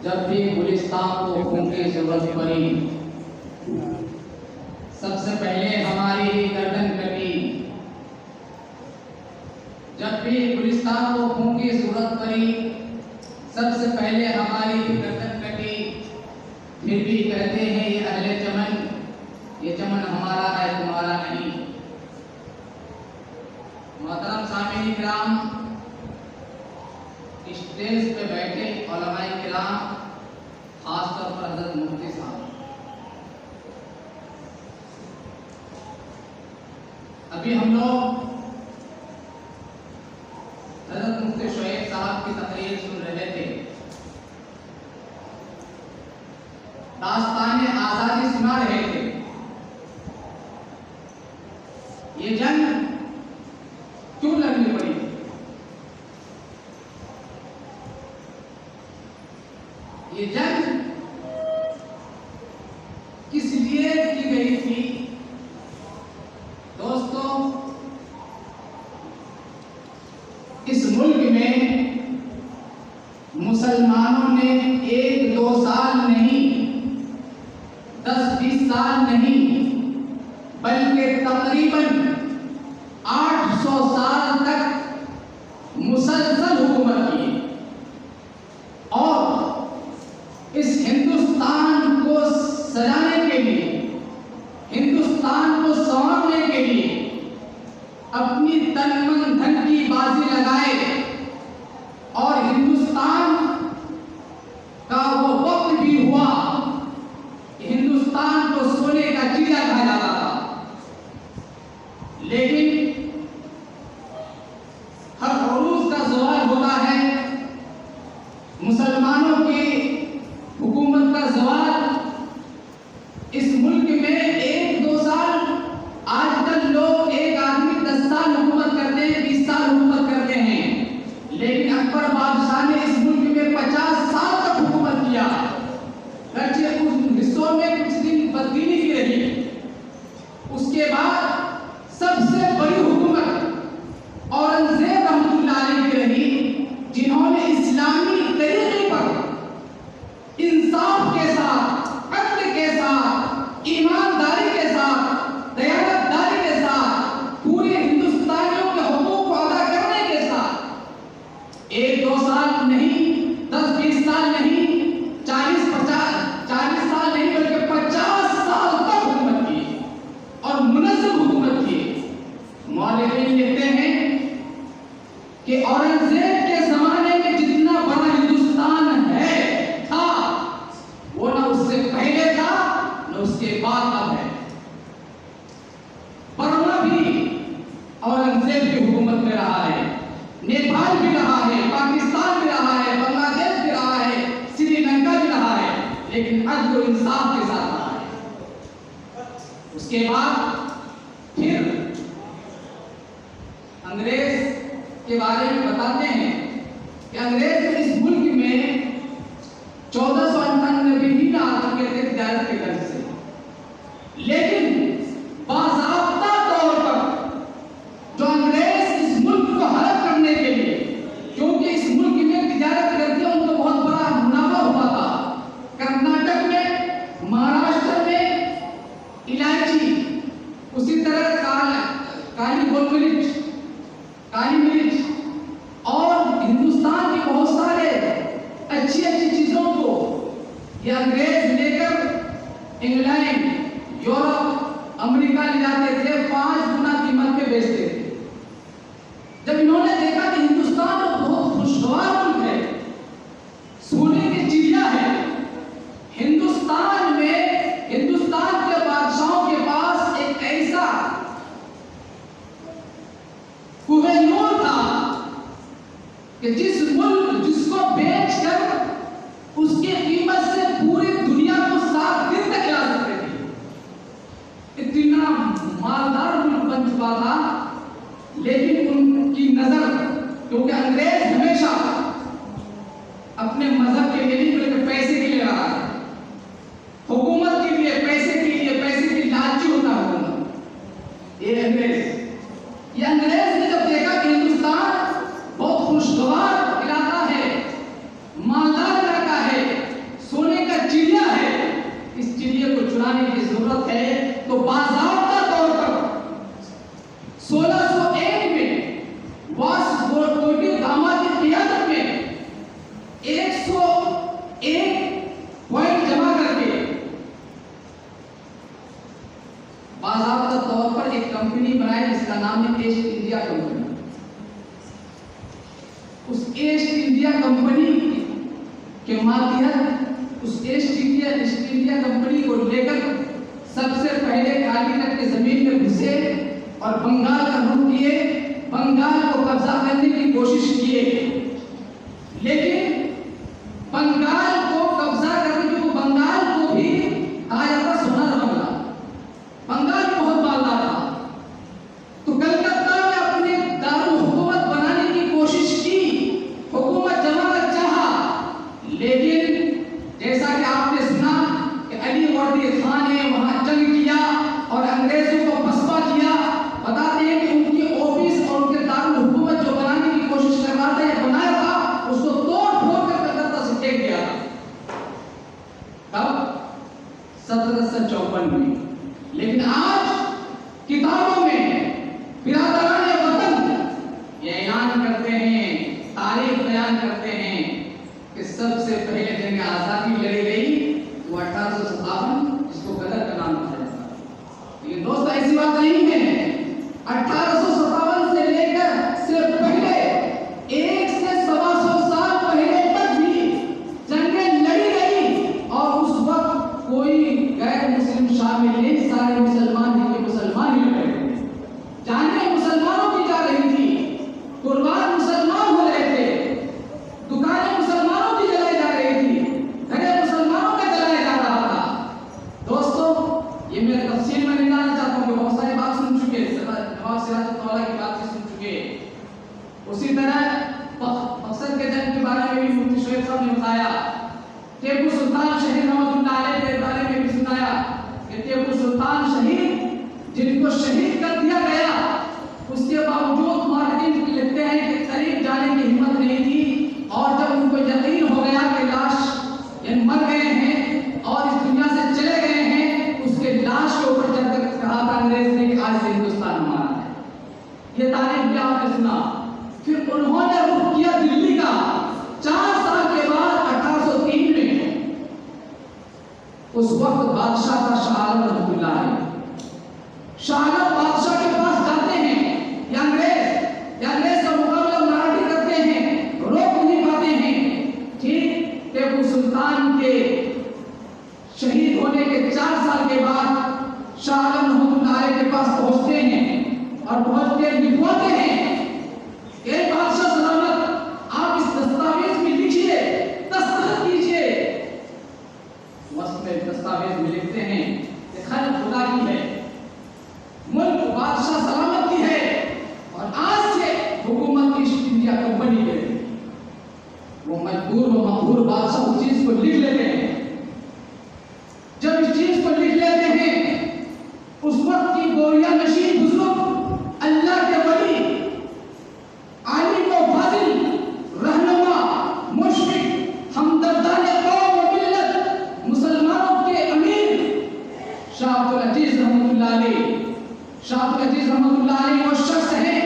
जब भी गुलिस्तान को खून की जरूरत पड़ी, सबसे पहले हमारी ही गर्दन कटी। जब भी गुलिस्तान को खून की जरूरत पड़ी, सबसे पहले हमारी ही गर्दन कटी। फिर भी कहते हैं ये अहले चमन, ये चमन हमारा है तुम्हारा नहीं। मोहतरम सामीन किराम, स्टेज पे बैठे उलमाए किराम, खासतौर पर हजरत मुफ्ती साहब, अभी हम लोग हजरत मुफ्ती शोएब साहब की तकरीर सुन रहे थे। दास्ताने आजादी सुना रहे थे। ये जंग क्यों लड़नी पड़ी? ये जंग किस लिए की गई थी? दोस्तों, इस मुल्क में मुसलमानों ने 1-2 साल नहीं, 10-20 साल नहीं, बल्कि तकरीबन 800 साल तक मुसलसल हुकूमत की। और इस हिंदुस्तान को सजाने के लिए, हिंदुस्तान को संवारने के लिए अपनी तन मन धन की बाजी लगाए। और हिंदुस्तान का वो वक्त भी हुआ कि हिंदुस्तान को सोने का चिड़िया कहा जाता था। लेकिन हर रोज का सवाल होता है, मुसलमानों की हुकूमत का सवाल। इस मुल्क में 1-2 साल, आजकल लोग एक आदमी 10 साल हुकूमत करते हैं, 20 साल हुकूमत करते हैं। लेकिन अकबर बादशाह ने इस मुल्क में 50 साल तक हुकूमत किया। गर्चे उस हिस्सों में कुछ दिन बदली की रही। उसके बाद सबसे बड़ी हुकूमत औरंगजेब रहमतुल्लाह अलैह की रही, जिन्होंने इस्लामी तरीके पर इंसाफ के साथ, अदल के साथ, ईमानदारी के साथ, दयानतदारी के साथ पूरे हिंदुस्तानियों के हुकूक को अदा करने के साथ 1-2 साल नहीं, 10-20 साल नहीं, 40 साल नहीं, बल्कि 50 साल तक हुकूमत की और मुनज़्ज़म हुकूमत की। मौलिकीन लिखते हैं कि औरंगजेब के जमाने में जितना बड़ा हिंदुस्तान है था, वो ना उससे पहले था न उसके बाद अब है। बर्मा भी औरंगजेब की हुकूमत में रहा है, नेपाल भी रहा है, पाकिस्तान भी रहा है, बांग्लादेश भी रहा है, श्रीलंका भी रहा है, लेकिन अदल और इंसाफ के साथ रहा है। उसके बाद फिर अंग्रेज के बारे में बताते हैं कि अंग्रेज इस मुल्क में 1498 ही में आ चुके थे तिजारत के गर्ज से। लेकिन बाज़ाब्ता तौर पर जो अंग्रेज इस मुल्क को हड़प करने के लिए, क्योंकि इस मुल्क में तिजारत करके उनको बहुत बड़ा मुनाफा हुआ था। कर्नाटक में, महाराष्ट्र में इलायची, उसी तरह काली गोल मिर्च, काली मिर्च और हिंदुस्तान के बहुत सारे अच्छी अच्छी चीजों को ये अंग्रेज लेकर इंग्लैंड, यूरोप, अमेरिका ले जाते थे, 5 गुना कीमत पे बेचते थे। जब इन्होंने देखा कि हिंदुस्तान बहुत खुशगवार मुल्क है, सोने की चिड़िया है, हिंदुस्तान में, हिंदुस्तान के बादशाहों के पास एक ऐसा कुहनूर था कि जिसको बेचकर उसकी कीमत से पूरी दुनिया को 7 दिन तक खिला सकते थे। इतना मालदार मुल्क बन चुका था। लेकिन उनकी नजर, क्योंकि अंग्रेज हमेशा अपने मजहब के लिए नहीं बल्कि पैसे के लिए रहा है, हुकूमत के लिए, पैसे के लिए, पैसे की लालची होता है हुकूमत। ये अंग्रेज ने जब देखा कि हिंदुस्तान बहुत खुशगवार इलाका है, मालदार इलाका है, उस ईस्ट इंडिया कंपनी के माध्यम उस ईस्ट इंडिया कंपनी को लेकर सबसे पहले कालीकट की जमीन में घुसे और बंगाल का रुख किए, बंगाल को कब्जा करने की कोशिश किए। लेकिन बंगाल को कब्जा करने की बंगाल को भी कहा जाता सोना बंगला, बंगाल बहुत मालदार था। तो कलकत्ता में अपने दारुल हुकूमत बनाने की कोशिश की, हुकूमत जमाना चाहा, लेकिन जैसा कि आपने सुना कि अली वर्दी खान ने वहां जंग किया और अंग्रेजों को पसपा किया। बताते हैं कि उनकी ऑफिस और उनके दारुल हुकूमत जो बनाने की कोशिश कर रहा था या बनाया था, उसको तोड़ फोड़ कर कलकत्ता से फेंक दिया। कब? 1754 में। लेकिन आज किताबों में बिरादरान वतन ये ऐलान करते हैं, तारीख बयान करते हैं कि सबसे पहले जंग आजादी लड़ी गई वो 1857, जिसको गदर का नाम दिया जाता है। लेकिन दोस्तों ऐसी बात नहीं है। 1857 से लेकर सिर्फ पहले 1 से 125 साल पहले तक भी जंगें लड़ी गई और उस वक्त कोई गैर मुस्लिम शामिल नहीं, सारे मुसलमान ही के मुसलमान ही लड़ रहे थे। जानें मुसलमानों की जा रही थी, कुर्बान मुसलमान हो रहे थे, दुकानें मुसलमानों की जलाई जा रही थी, घरे मुसलमानों का जलाया जा रहा था। दोस्तों ये मैं तफसील में नहीं जाना चाहता हूँ, बहुत सारी बात सुन चुके, नवाब सिराजुद्दौला की बात सुन चुके। उसी तरह बक्सर के जंग के बारे में भी मुफ्ती शोएब साहब ने बताया। टीपू सुल्तान शहीद रहमतुल्लाह अलैह के बारे में भी सुनाया कि टीपू सुल्तान शहीद, जिनको शहीद कर दिया गया, उसके बावजूद मार्टिन लिखते हैं कि करीब जाने की हिम्मत नहीं थी और जब उनको यकीन हो गया कि लाश मर गए हैं और इस दुनिया से चले गए हैं, उसके लाश के ऊपर चढ़कर कहा था अंग्रेज ने कि आज से हिंदुस्तान हमारा है। ये तारीख भी आपने सुना। फिर उन्होंने रुख किया दिल्ली का। 4 साल के बाद 1803 में उस वक्त बादशाह था शाह आलम रहमतुल्लाह अलैह। शाह आलम बादशाह के पास जाते हैं, या अंग्रेज का मुकाबला मराठी करते हैं, रोक नहीं पाते हैं। ठीक टीपू सुल्तान के शहीद होने के 4 साल के बाद शाह आलम रहमतुल्लाह अलैह के पास पहुंचते हैं और पहुंच के लिखवाते हैं, बादशाह सलामत, आप इस दस्तावेज में लिखिए, दस्तखत कीजिए। उसमें दस्तावेज में लिखते हैं कि खैर खुदा की है, मुल्क बादशाह सलामत की है और आज से हुकूमत ईस्ट इंडिया कंपनी की है। वो मजबूर व मजबूर बादशाह उस चीज को लिख लेते हैं। जब इस चीज को लिख लेते हैं, उस वक्त की गोरिया नशीन बुजुर्ग, अल्लाह के वली, आलिम व फाजिल, रहनुमा, मुशफिक, हमदर्दाने कौम व मिल्लत, मुसलमानों के अमीर शाह अब्दुल अजीज रहमतुल्लाह अलैह, शाह अब्दुल अजीज रहमतुल्लाह अलैह वो शख्स हैं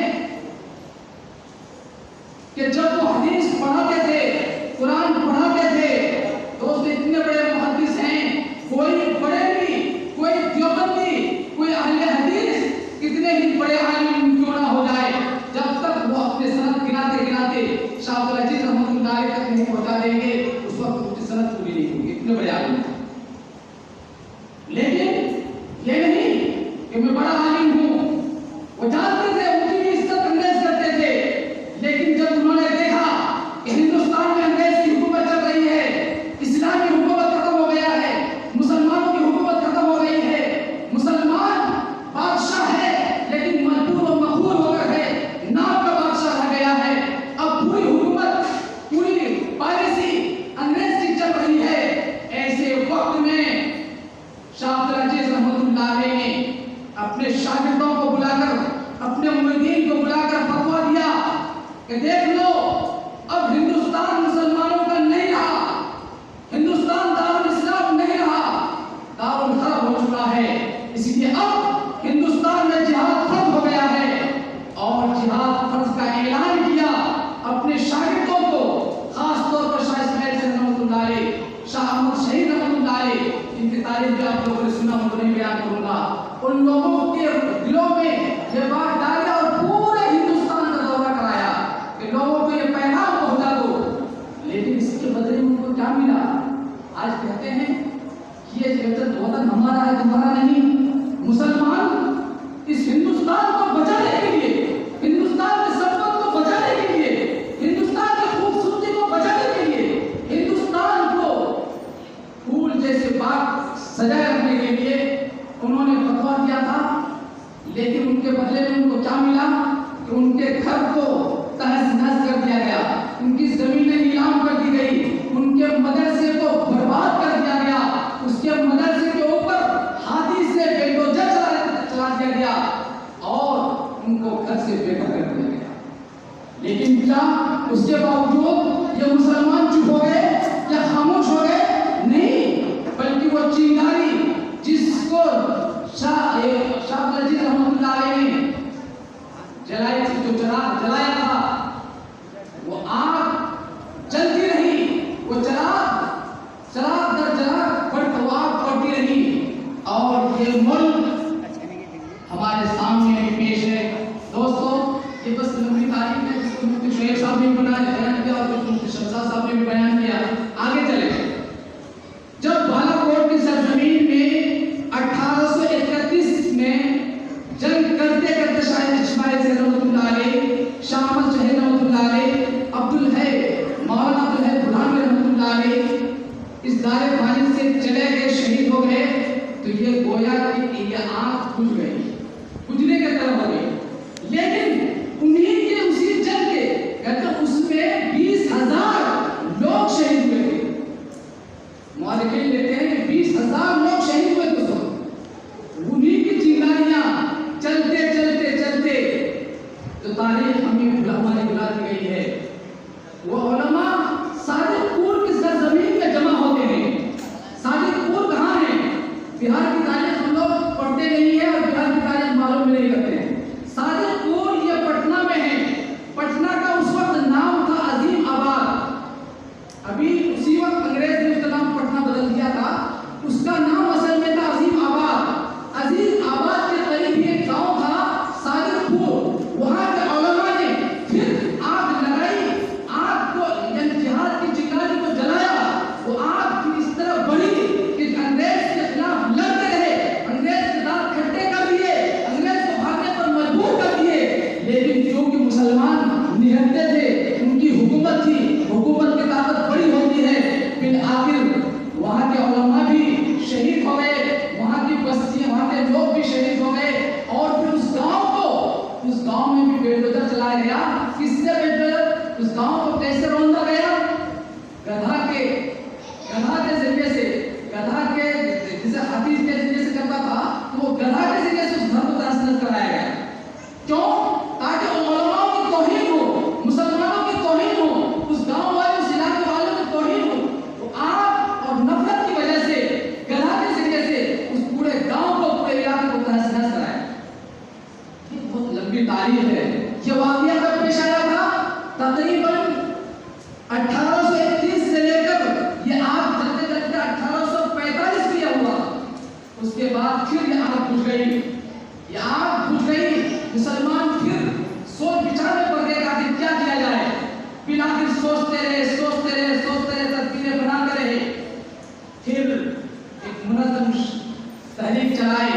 कि जब वो हदीस पढ़ाते थे, कुरान पढ़ाते थे, तो उसमें इतने बड़े मुहद्दिस हैं, कोई बरेलवी, कोई देवबंदी, कोई अहले हदीस, कितने ही बड़े आलिम क्यों ना हो जाए, जब तक वो अपने सनद गिनाते गिनाते शाह अब्दुल अजीज रहमतुल्लाह अलैह तक नहीं पहुंचा देंगे, उस वक्त उसकी सनद पूरी नहीं होगी। इतने बड़े आलिम थे। लेकिन ये नहीं कि मैं बड़ा आलिम हूं, वो जानते थे, उनकी भी इज्जत अंग्रेज करते थे। लेकिन जब उन्होंने देखा कि हिंदुस्तान में अंग्रेज की हुकूमत चल रही है, इस्लामी हुकूमत खत्म हो गया है, मुसलमानों की हुकूमत खत्म हो गई है, मुसलमान बादशाह है लेकिन मजबूर और मखूर होकर है, नाम का बादशाह रह गया है, अब पूरी हुकूमत, पूरी पॉलिसी अंग्रेज की चल रही है। ऐसे वक्त में शाह अब्दुल अजीज रहमतुल्लाह अलैह ने अपने शागिर्दों को बुलाकर, अपने मुरीदीन को बुलाकर फतवा दिया कि देख लो, अब हिंदुस्तान मुसलमानों का नहीं रहा, हिंदुस्तान दारुल इस्लाम नहीं रहा, दारुल हर्ब हो चुका है। इसलिए अब हिंदुस्तान में जिहाद फर्ज हो गया है और जिहाद फर्ज का ऐलान किया अपने शागिर्दों को, खास तौर पर शाह इस्माइल रहमतुल्लाह अलैह, शाह अहमद शहीद रहमतुल्लाह अलैह, इनकी तारीफ भी आप लोगों ने सुना, उनको नहीं बयान करूंगा। उन लोगों के दिलों में ये बात डाली और पूरे हिंदुस्तान का दौरा कराया कि लोगों को ये पैगाम वतन हमारा है, तुम्हारा नहीं। मुसलमान इस हिंदुस्तान को बचाने के लिए, हिंदुस्तान के संपद को बचाने के लिए, हिंदुस्तान की खूबसूरती को बचाने के लिए, हिंदुस्तान को फूल जैसे बाग सजाए रखने के लिए उन्होंने फतवा किया था। लेकिन उनके बदले में उनको क्या मिला कि उनके घर को तहस नहस कर दिया गया, उनकी जमीनें नीलाम कर दी गई, उनके मदरसे को बर्बाद कर दिया गया, उसके मदरसे के ऊपर हाथी से बेलडोजर चला दिया गया और उनको घर से बेघर कर दिया गया। लेकिन क्या उसके बावजूद ये मुसलमान चुप हो गए या खामोश हो गए? नहीं, बल्कि वो चिंगारी जिसको शाह लजीज रहमतुल्लाह अलैह ने जलाई थी, जो चिराग जलाया था, वो आग जलती रही, वो चिराग दर चिराग बढ़ती रही। और ये मुल्क हमारे सामने पेश है। दोस्तों, ये बस लंबी तारीख है जिसको मुफ्ती शुएब साहब ने बयान किया और मुफ्ती शमशाद साहब ने भी बयान किया। आगे चले। जब बालाकोट की सरजमीन में 1831 में जंग करते करते शायद इस्माइल से रहमतुल्लाह अलैह, शाह अहमद शहीद रहमतुल्लाह अलैह, अब्दुल है मौलाना अब्दुल है बुरहान रहमतुल्लाह अलैह इस दारे फानी से चले गए, शहीद हो गए, तो ये गोया कि ये आंख बुझ गई, बुझने के तरफ हो गई। लेकिन उन्हीं के उसी जंग के कहते उसमें 20,000 लोग शहीद हुए थे। मुआरिखीन लेते हैं कि 20,000 लोग शहीद हुए थे। उन्हीं की चिंगारियां चलते चलते चलते तो तारीख हमारी बुला दी गई है। वो उलमा सादिकपुर की सरजमीन में जमा होते हैं। सादिकपुर कहाँ है? बिहार की तारीख हम लोग पढ़ते नहीं है और बिहार की तारीख मालूम नहीं करते हैं। सादिकपुर ये पटना में है। पटना का उस वक्त नाम था अजीम आबाद। अभी उसी वक्त अंग्रेज ने उसका नाम पटना बदल दिया था। उसका नाम असल में था अजीम आबाद। अजीम आबाद के करीब एक गांव था सादिकपुर। वहां के उलमा ने फिर आग लगाई, आग को जिहाद की चिंगारी को जलाया। वो आग इस तरह बढ़ी कि अंग्रेज के खिलाफ लड़ते रहे, अंग्रेज के दांत खट्टे कर दिए, अंग्रेज को भागने पर मजबूर कर दिए। लेकिन क्योंकि मुसलमान निहत्ते थे, उनकी हुकूमत थी, हुकूमत की ताकत बड़ी होती है, फिर आखिर वहां के उलमा भी शहीद हो गए, वहां की बस्तियां, वहां के लोग भी शहीद हो गए। और फिर उस गांव में भी बेलडोजर चलाया गया। किससे बेलडोजर? उस गांव को कैसे रौंदा गया? गधा के जरिए से, गधा के जैसे हाथी के जरिए से करता था, तो वो गधा के जरिए से उस घर को तहस-नहस कराया गया। क्यों? ताकि उलमाओं की तौहीन हो, मुसलमानों की तौहीन हो, उस गांव वाले, उस इलाके वालों की तौहीन हो। तो आग और नफरत की वजह से गधा के जरिए से उस पूरे गांव को, पूरे इलाके को तहस-नहस कराया। ये बहुत लंबी तारीख है। ये वाकया कब पेश आया था? तकरीबन 1831 से लेकर ये आग चलते चलते 1845 में यह हुआ। उसके बाद फिर ये आग बुझ गई। ये आग बुझ गई, मुसलमान फिर सोच विचार में पड़ गए कि क्या किया जाए। फिर आखिर सोचते रहे, तदबीरें बनाते रहे। फिर एक मुनज़्ज़म तहरीक चलाए।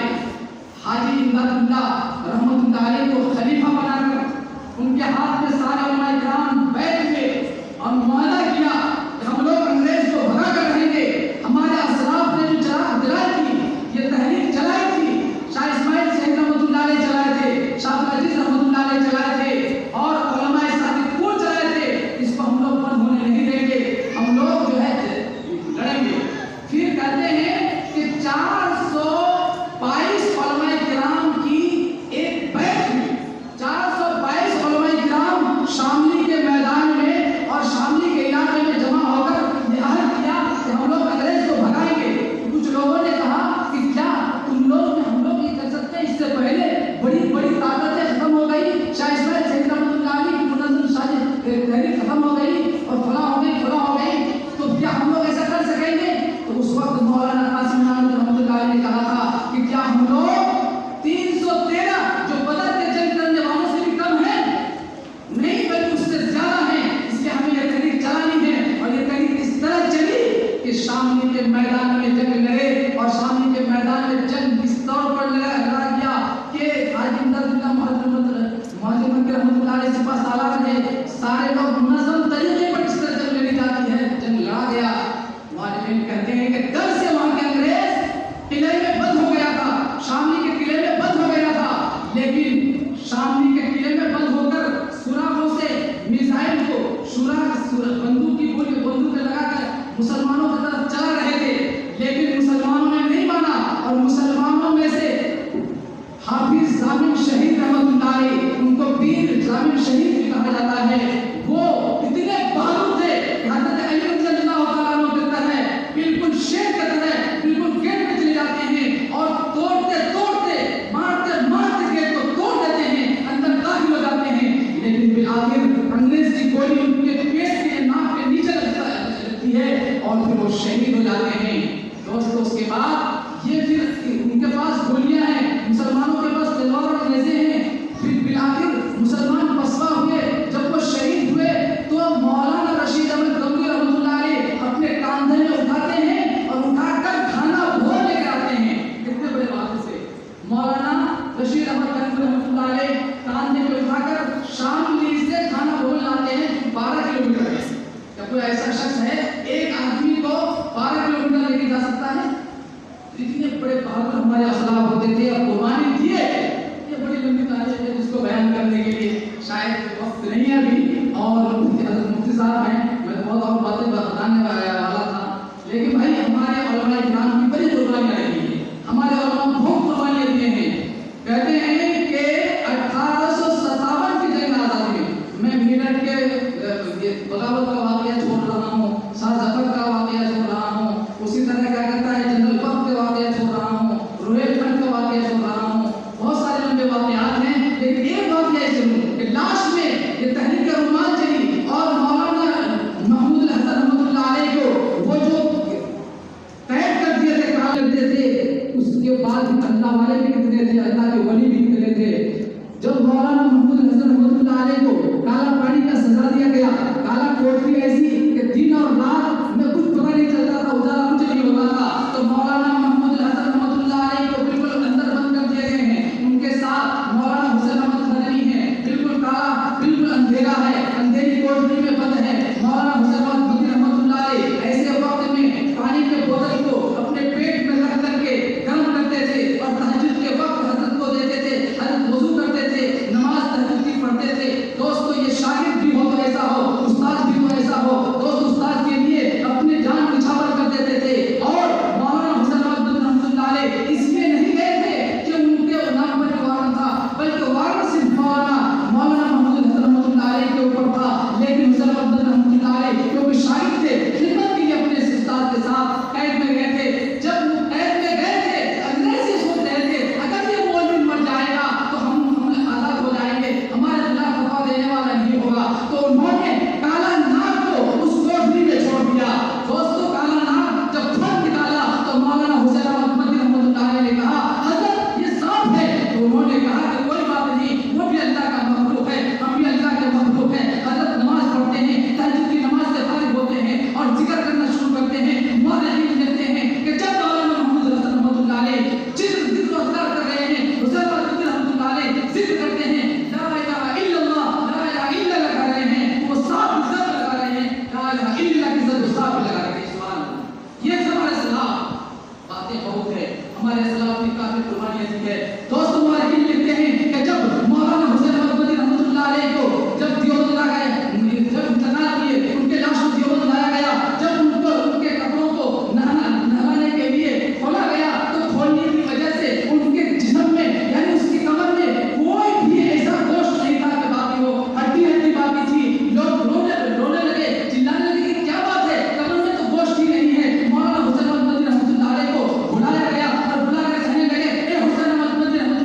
हाजी इमदादुल्लाह रहमतुल्लाह अलैह को खलीफा बनाकर उनके हाथ में सारे उलमा इकराम बैठ है जंग इस तौर पर लड़ा गया कि हाजी इमदादुल्लाह मोहम्मद रहमतुल्लाह अलैहि सिपा सालार है, सारे लोग मुनज़्ज़म तरीके पर इस तरह जंग लड़ी जाती है, जंग लड़ा गया। मुआलिम कहते हैं कि डर से वहां के अंग्रेज किले में बंद हो गया था, शामली के किले में बंद हो गया था, लेकिन शामली के किले में बंद होकर सुराखों से मिसाइल को बंदूक की गोली बंदूक लगाकर मुसलमानों की तरफ चला रहे थे, लेकिन मुसलमानों ने नहीं माना और मुसलमानों में से हाफिज जामिल शहीद रहमतुल्लाह अलैह, उनको पीर जामिल शहीद भी कहा जाता है, वो इतने बहादुर थे कि हज़रत अली रज़ियल्लाहु तआला अन्हु कहता है बिल्कुल शेर की तरह बिल्कुल गेट पे चले जाते हैं और तोड़ते तोड़ते मारते मारते गेट को तोड़ देते हैं, अंदर दाखिल हो जाते हैं, लेकिन फिर आखिर अंग्रेज की गोली उनके पेट के नाक के नीचे लगती है और फिर वो शहीद हो जाते हैं। दोस्तों उसके बाद ये फिर उनके पास गोलियां हैं, मुसलमानों के पास तलवार और नेज़े हैं, फिर आखिर मुसलमान पसवा हुए, जब वो शहीद हुए तो मौलाना रशीद अहमद गंगोही रहमतुल्लाह अलैह अपने कांधे में उठाते हैं और उठाकर खाना भोग लेकर आते हैं। कितने बड़े बात से मौलाना रशीद अहमद गंगोही रहमतुल्लाह अलैह कांधे में उठाकर शामली से खाना भोग लाते हैं 12 किलोमीटर है। क्या कोई ऐसा शख्स है एक आदमी को 12 किलोमीटर लेके जा सकता है? इतने बड़े बहादुर हमारे असलाफ होते थे और कुर्बानी दिए। ये बड़ी लंबी तारीख है जिसको बयान करने के लिए शायद वक्त नहीं है अभी, और मुफ्ती साहब हैं, मैं तो बहुत और बातें बताने वाला था, लेकिन भाई हमारे उलमा इकराम की बड़ी कुर्बानियां रही है, हमारे उलमा बहुत कुर्बानियां दिए हैं। कहते हैं कि 1857 की जंग आज़ादी में मैं मीरठ के बगावत का वाक़या छोड़ रहा हूँ, शाह जफर का वाक़या छोड़ रहा हूँ, उसी तरह क्या कहता है जनरल पख के वाक़या छोड़ रहा हूँ, रोहिलखंड का वाक़या छोड़ रहा हूँ, बहुत सारे लंबे वाक़यात हैं, लेकिन एक वाक़या जरूर कि लास्ट में ये तहरीक रुमाल चली और मौलाना महमूद हसन रहमतुल्लाह अलैह को वो जो कैद कर दिए थे, कहा करते थे, उसके बाद अल्लाह वाले भी कितने थे, अल्लाह के वली भी कितने थे। जब मौलाना महमूद हसन रहमतुल्लाह अलैह को काला पानी का सजा दिया गया, काला कोठरी ऐसी कि दिन और रात में कुछ पता नहीं चलता था, उजाला कुछ नहीं होता था, तो मौलाना महमूद हसन रहमतुल्लाह अलैह को बिल्कुल अंदर बंद कर दिए गए हैं, उनके साथ मौलाना हुसैन अहमद मदनी है, बिल्कुल काला बिल्कुल अंधेरा है, अंधेरी कोठरी में बंद है। मौलाना हुसैन अहमद मदनी रहमतुल्लाह अलैह ऐसे वक्त में पानी के बोतल को अपने पेट में रख करके गर्म करते थे और तहज्जुद के वक्त हजरत को देते थे, हजरत वुजू करते थे, नमाज तहज्जुद की पढ़ते थे। दोस्तों ये शागिर्द भी हो तो ऐसा हो, उस्ताद भी हो ऐसा हो, दोस्त उस्ताद के लिए अपने जान निछावर कर देते थे। और मौलाना हुसैन अहमद रहमतुल्लाह अलैह इसमें नहीं गए थे कि उनके नाम पर वारंट था, बल्कि वारंट सिर्फ मौलाना महमूद हसन रहमतुल्लाह अलैह के ऊपर था, लेकिन हुसैन अहमद रहमतुल्लाह अलैह क्योंकि शागिर्द थे, खिदमत के लिए अपने उस्ताद के साथ कैद में गए थे। जब वो कैद में गए थे अंग्रेज ये सोच रहे थे अगर ये मौलवी मर जाएगा तो हम आजाद हो जाएंगे, हमारे खिलाफ फतवा देने वाला नहीं होगा, तो उन्होंने काला नाग को उस कोठरी में छोड़ दिया। दोस्तों काला नाग जब फट निकाला तो मौलाना हुसैन अहमद मदनी रहमतुल्लाह अलैह ने कहा हजरत ये सांप है, तो उन्होंने कहा कि कोई बात नहीं, वो भी अल्लाह का मखलूक है, हम भी अल्लाह के मखलूक हैं। हजरत नमाज पढ़ते हैं, तहज्जुद की नमाज से फारिग होते हैं और जिक्र करना शुरू करते हैं, मुअल्लिम कहते हैं कि जब मौलाना महमूद हसन रहमतुल्लाह अलैह जिक्र अज़कार कर रहे हैं, हुसैन अहमद रहमतुल्लाह अलैह जिक्र करते हैं, ला इलाहा इल्लल्लाह, ला इलाहा इल्लल्लाह लगा रहे हैं, वो साफ इज्जत लगा रहे हैं, ला इलाहा इल्लल्लाह की इज्जत साफ लगा रहे हैं। सुभान अल्लाह। ये हमारे सलाफ बातें बहुत है, हमारे सलाफ की काफी कुर्बानियां दी है। दोस्तों हमारे लिखते हैं कि जब मौलाना हुसैन अहमद मदनी रहमतुल्लाह अलैह को जब दियोबंद लाया गया, जब तनाव किए उनके लाश को दियोबंद लाया गया, जब उनको उनके कपड़ों को नहलाने के लिए खोला गया, तो खोलने की वजह से उनके जिस्म में यानी उसकी कमर में कोई भी ऐसा गोश्त नहीं था कि बाकी हो, हड्डी हड्डी बाकी थी। लोग रोने लगे, चिल्लाने लगे कि क्या बात है, कमर में तो गोश्त ही नहीं है। मौलाना हुसैन अहमद मदनी रहमतुल्लाह अलैह को बुलाया गया और बुला कर कहने लगे ए हुसैन अहमद मदनी रहमतुल्लाह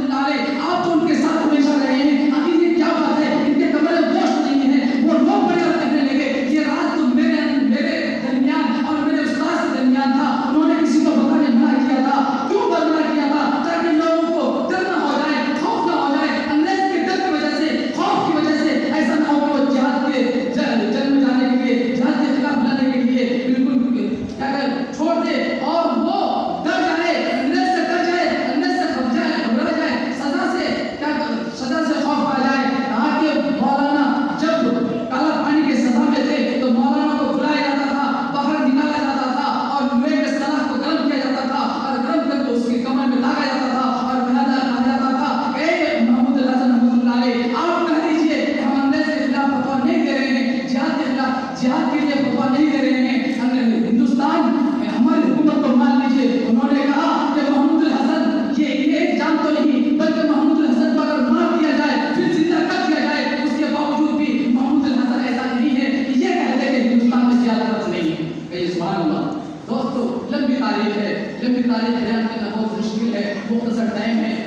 मुख्तसर टाइम है